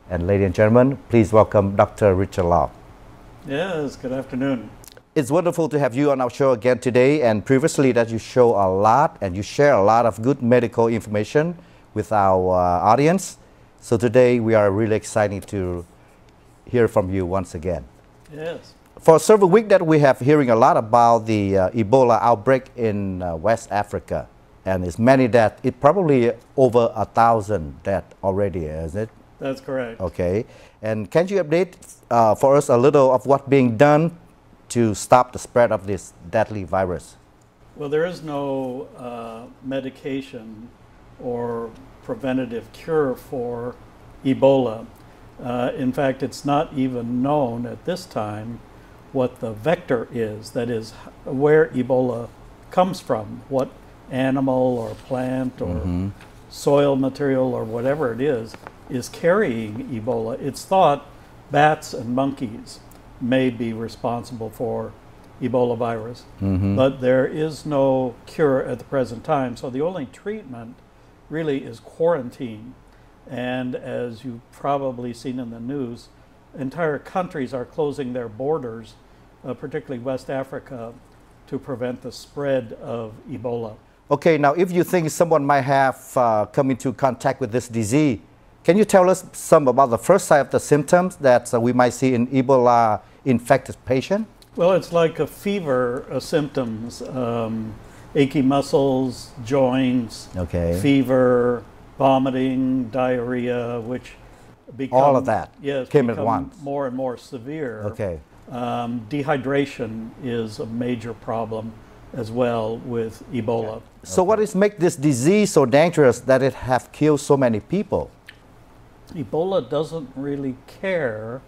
And ladies and gentlemen, please welcome Dr. Richard Law. Yes, good afternoon. It's wonderful to have you on our show again today, and previously that you show a lot and you share a lot of good medical information with our audience. So today we are really excited to hear from you once again. Yes. For several weeks that we have hearing a lot about the Ebola outbreak in West Africa, and it's many deaths. It probably over 1,000 deaths already, isn't it? That's correct. Okay. And can you update for us a little of what's being done to stop the spread of this deadly virus? Well, there is no medication or preventative cure for Ebola. In fact, it's not even known at this time what the vector is, that is, where Ebola comes from, what animal or plant or soil material or whatever it is carrying Ebola. It's thought bats and monkeys may be responsible for Ebola virus, but there is no cure at the present time. So the only treatment really is quarantine. And as you've probably seen in the news, entire countries are closing their borders, particularly West Africa, to prevent the spread of Ebola. Okay, now if you think someone might have come into contact with this disease, can you tell us some about the first sign of the symptoms that we might see in Ebola infected patient? Well, it's like a fever symptoms, achy muscles, joints, fever, vomiting, diarrhea, which become, all of that came at once. More and more severe. Okay. Dehydration is a major problem as well with Ebola. So what is make this disease so dangerous that it have killed so many people? Ebola doesn't really care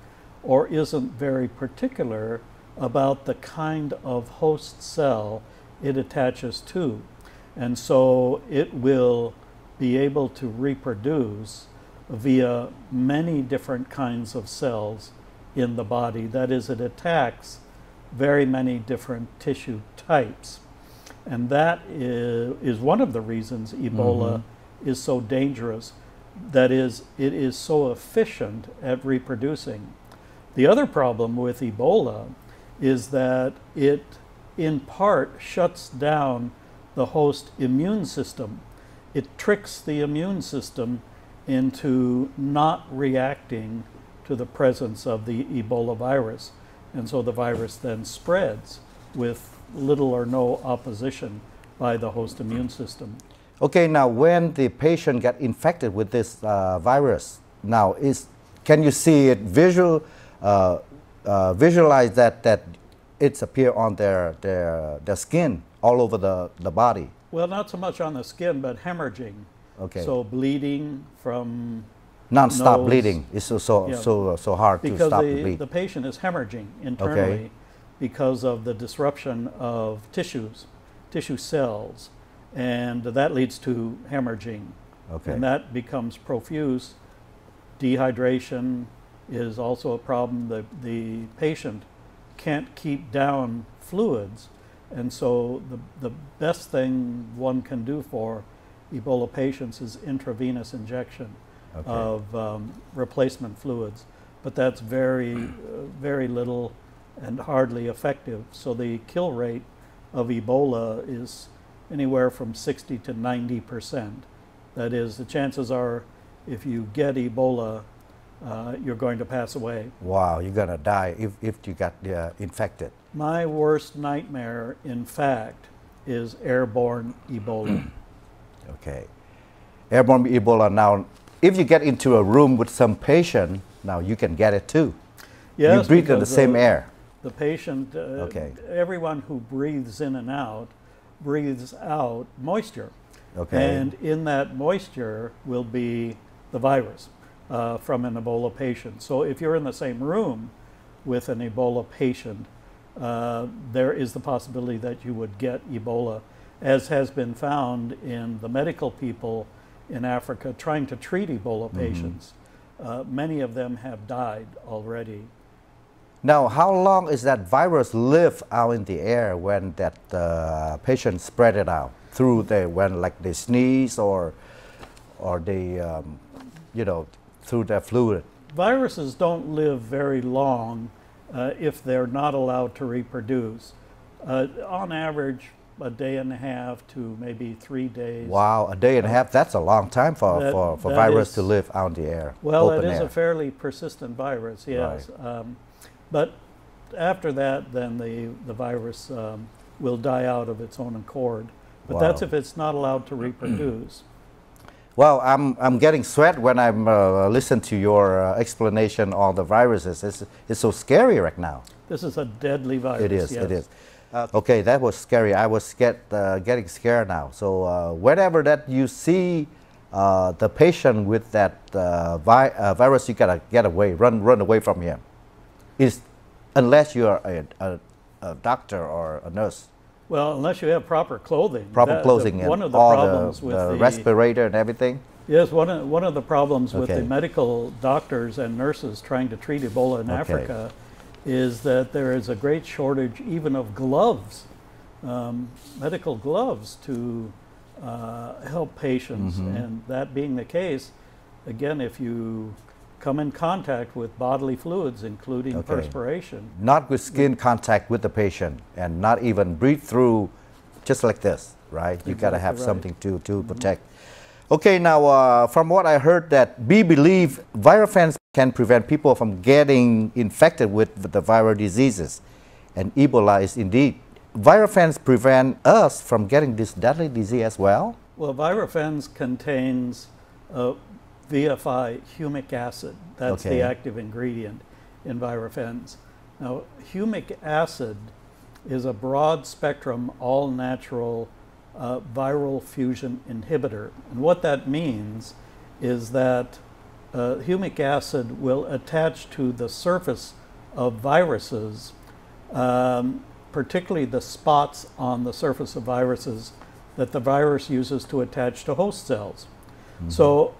or isn't very particular about the kind of host cell it attaches to. And so it will be able to reproduce via many different kinds of cells in the body. That is, it attacks very many different tissue types. And that is one of the reasons Ebola is so dangerous. That is, it is so efficient at reproducing. The other problem with Ebola is that it, in part, shuts down the host immune system. It tricks the immune system into not reacting to the presence of the Ebola virus. And so the virus then spreads with little or no opposition by the host immune system. Okay, now when the patient got infected with this virus, now can you see it visualize that it's appear on their skin all over the body? Well, not so much on the skin, but hemorrhaging. Okay. So bleeding from non-stop nose. Bleeding is so hard to stop the bleed. Because the patient is hemorrhaging internally because of the disruption of tissue cells, and that leads to hemorrhaging. Okay. And that becomes profuse. Dehydration is also a problem. The patient can't keep down fluids, and so the best thing one can do for Ebola patients is intravenous injection of replacement fluids. But that's very little and hardly effective. So the kill rate of Ebola is anywhere from 60 to 90%. That is, the chances are if you get Ebola, you're going to pass away. Wow, you're going to die if you got infected. My worst nightmare, in fact, is airborne Ebola. Okay. Airborne Ebola. Now, if you get into a room with some patient, now you can get it too. Yes, you breathe in the same air. The patient, everyone who breathes in and out, breathes out moisture. Okay. And in that moisture will be the virus from an Ebola patient. So if you're in the same room with an Ebola patient, there is the possibility that you would get Ebola, as has been found in the medical people in Africa trying to treat Ebola patients. Many of them have died already. Now, how long is that virus live out in the air when that patient spread it out? Through when like they sneeze or they, through their fluid? viruses don't live very long if they're not allowed to reproduce. On average, a day and a half to maybe 3 days. Wow, a day and a half, that's a long time for virus to live out in the air. Well, it is a fairly persistent virus, yes. Right. But after that, then the virus will die out of its own accord. But Wow. that's if it's not allowed to reproduce. Well, I'm getting sweat when I'm listen to your explanation on the viruses. It's so scary right now. This is a deadly virus. It is, yes. it is. Okay, that was scary. I was getting scared now. So whenever that you see the patient with that virus, you gotta get away, run away from him. Unless you are a doctor or a nurse. Well, unless you have proper clothing. Proper clothing and one of the all problems with the respirator and everything. Yes, one of the problems with Okay. the medical doctors and nurses trying to treat Ebola in Okay. Africa is that there is a great shortage even of gloves, medical gloves to help patients. And that being the case, again, if you come in contact with bodily fluids, including Okay. perspiration. Not with skin contact with the patient and not even breathe through just like this, right? You got to have Exactly right. something to protect. Okay, now from what I heard that we believe Virafenz can prevent people from getting infected with the viral diseases. And Ebola is indeed. Virafenz prevent us from getting this deadly disease as well? Well, Virafenz contains VFI humic acid. That's Okay. the active ingredient in Virafenz. Now, humic acid is a broad spectrum, all natural viral fusion inhibitor. And what that means is that humic acid will attach to the surface of viruses, particularly the spots on the surface of viruses that the virus uses to attach to host cells. So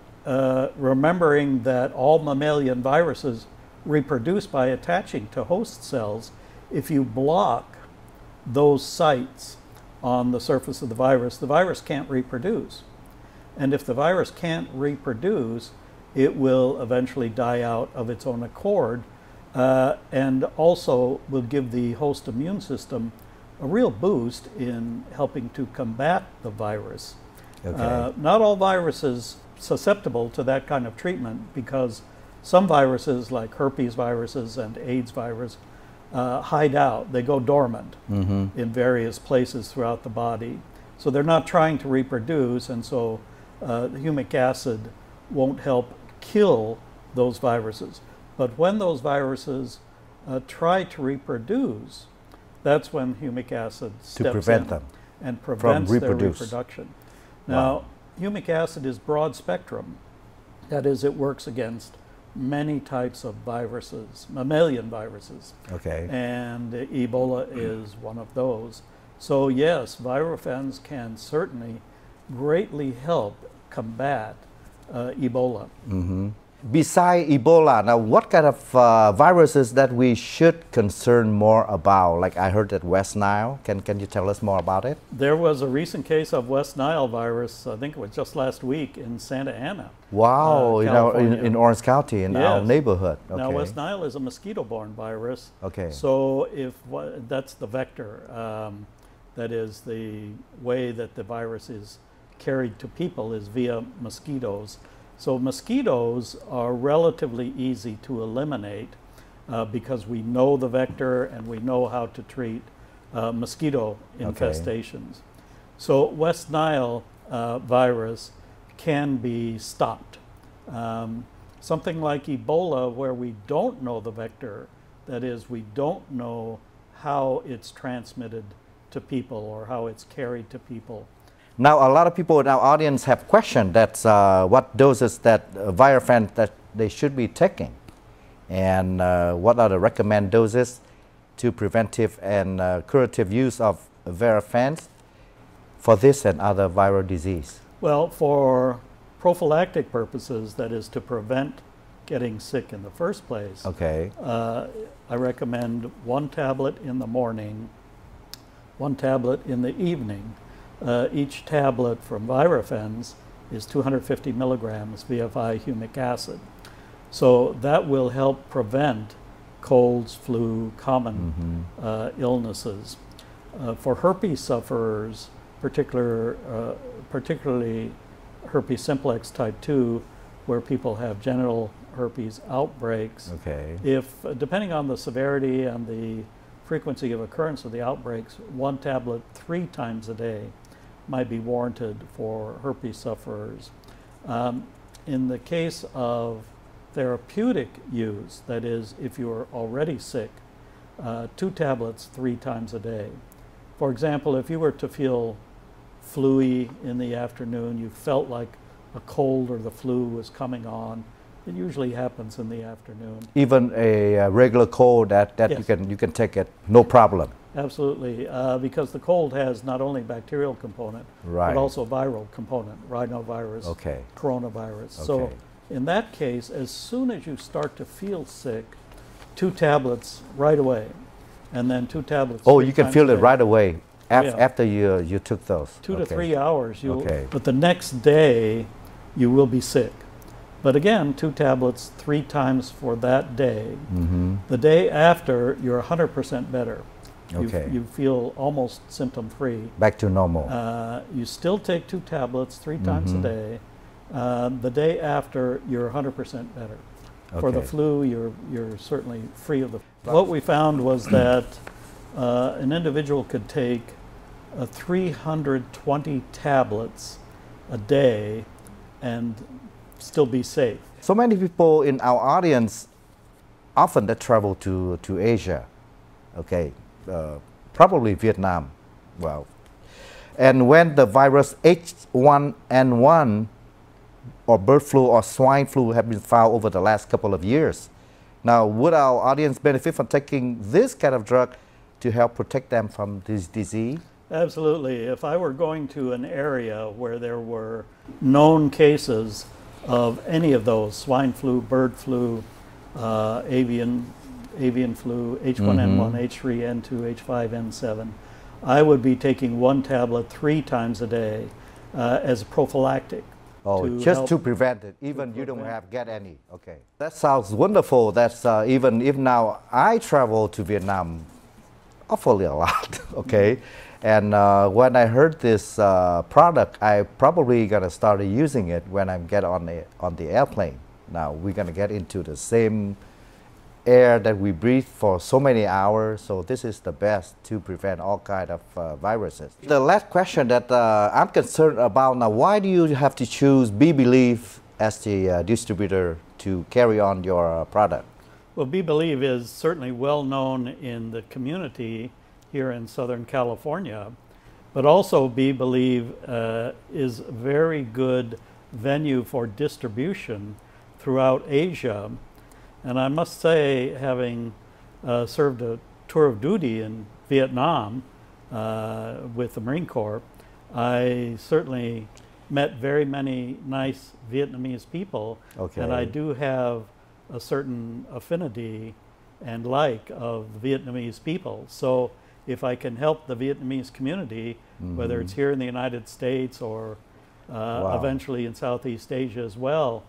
remembering that all mammalian viruses reproduce by attaching to host cells, if you block those sites on the surface of the virus can't reproduce. And if the virus can't reproduce, it will eventually die out of its own accord, and also will give the host immune system a real boost in helping to combat the virus. Okay. Not all viruses susceptible to that kind of treatment, because some viruses like herpes viruses and AIDS virus hide out. They go dormant in various places throughout the body. So they're not trying to reproduce, and so the humic acid won't help kill those viruses. But when those viruses try to reproduce, that's when humic acid steps prevent in them and prevents their reproduce. reproduction. Now, humic acid is broad spectrum. That is, it works against many types of viruses, mammalian viruses. Okay. And Ebola is one of those. So yes, Virafenz can certainly greatly help combat Ebola. Beside Ebola, now what kind of viruses that we should concern more about? Like I heard that West Nile. Can you tell us more about it? There was a recent case of West Nile virus, I think it was just last week, in Santa Ana. Wow, in Orange County, in our Yes. neighborhood. Okay. Now, West Nile is a mosquito-borne virus. Okay. So that's the vector. That is, the way that the virus is carried to people is via mosquitoes. So mosquitoes are relatively easy to eliminate because we know the vector and we know how to treat mosquito infestations. So West Nile virus can be stopped. Something like Ebola, where we don't know the vector, that is, we don't know how it's transmitted to people or how it's carried to people. Now, a lot of people in our audience have questioned that what doses that Virafenz that they should be taking, and what are the recommended doses to preventive and curative use of Virafenz for this and other viral disease. Well, for prophylactic purposes, that is to prevent getting sick in the first place, Okay. I recommend 1 tablet in the morning, 1 tablet in the evening. Each tablet from Virafenz is 250 milligrams VFI humic acid. So that will help prevent colds, flu, common illnesses. For herpes sufferers, particularly herpes simplex type 2, where people have genital herpes outbreaks, if depending on the severity and the frequency of occurrence of the outbreaks, one tablet 3 times a day might be warranted for herpes sufferers. In the case of therapeutic use, that is, if you are already sick, 2 tablets 3 times a day. For example, if you were to feel flu-y in the afternoon, you felt like a cold or the flu was coming on, it usually happens in the afternoon. Even a regular cold that yes. you can take it, no problem. Absolutely, because the cold has not only bacterial component, right. but also viral component, rhinovirus, coronavirus. Okay. So in that case, as soon as you start to feel sick, 2 tablets right away, and then 2 tablets. Oh, you can feel it right away after you took those. 2 to 3 hours. But the next day, you will be sick. But again, 2 tablets 3 times for that day. The day after, you're 100% better. You feel almost symptom-free. Back to normal. You still take 2 tablets 3 times a day. The day after, you're 100% better. For the flu, you're certainly free of the flu. What we found was that an individual could take 320 tablets a day and still be safe. So many people in our audience often that travel to Asia, probably Vietnam, and when the virus H1N1 or bird flu or swine flu have been found over the last couple of years. Now, would our audience benefit from taking this kind of drug to help protect them from this disease? Absolutely. If I were going to an area where there were known cases of any of those, swine flu, bird flu, avian flu, H1N1, H3N2, H5N7, I would be taking 1 tablet 3 times a day as prophylactic. Oh, just to prevent it, even you don't get any. Okay, that sounds wonderful. That's even if now I travel to Vietnam awfully a lot. And when I heard this product, I probably gonna start using it when I get on the airplane. Now we're gonna get into the same air that we breathe for so many hours, so this is the best to prevent all kind of viruses. The last question that I'm concerned about now, why do you have to choose Be Believe as the distributor to carry on your product? Well, Be Believe is certainly well known in the community here in Southern California, but also Be Believe is a very good venue for distribution throughout Asia. And I must say, having served a tour of duty in Vietnam with the Marine Corps, I certainly met very many nice Vietnamese people, and I do have a certain affinity and like of Vietnamese people. So if I can help the Vietnamese community, whether it's here in the United States or eventually in Southeast Asia as well,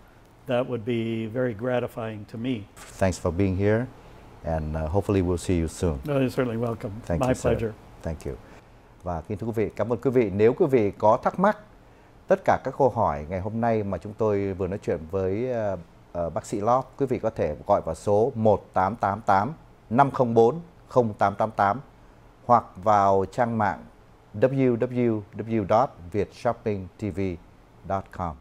that would be very gratifying to me. Thanks for being here, and hopefully we'll see you soon. No, you're certainly welcome. Thank My you, pleasure. Thank you. Và kính thưa quý vị, cảm ơn quý vị. Nếu quý vị có thắc mắc tất cả các câu hỏi ngày hôm nay mà chúng tôi vừa nói chuyện với bác sĩ Love, quý vị có thể gọi vào số 1888 504 0888 hoặc vào trang mạng www.vietshoppingtv.com.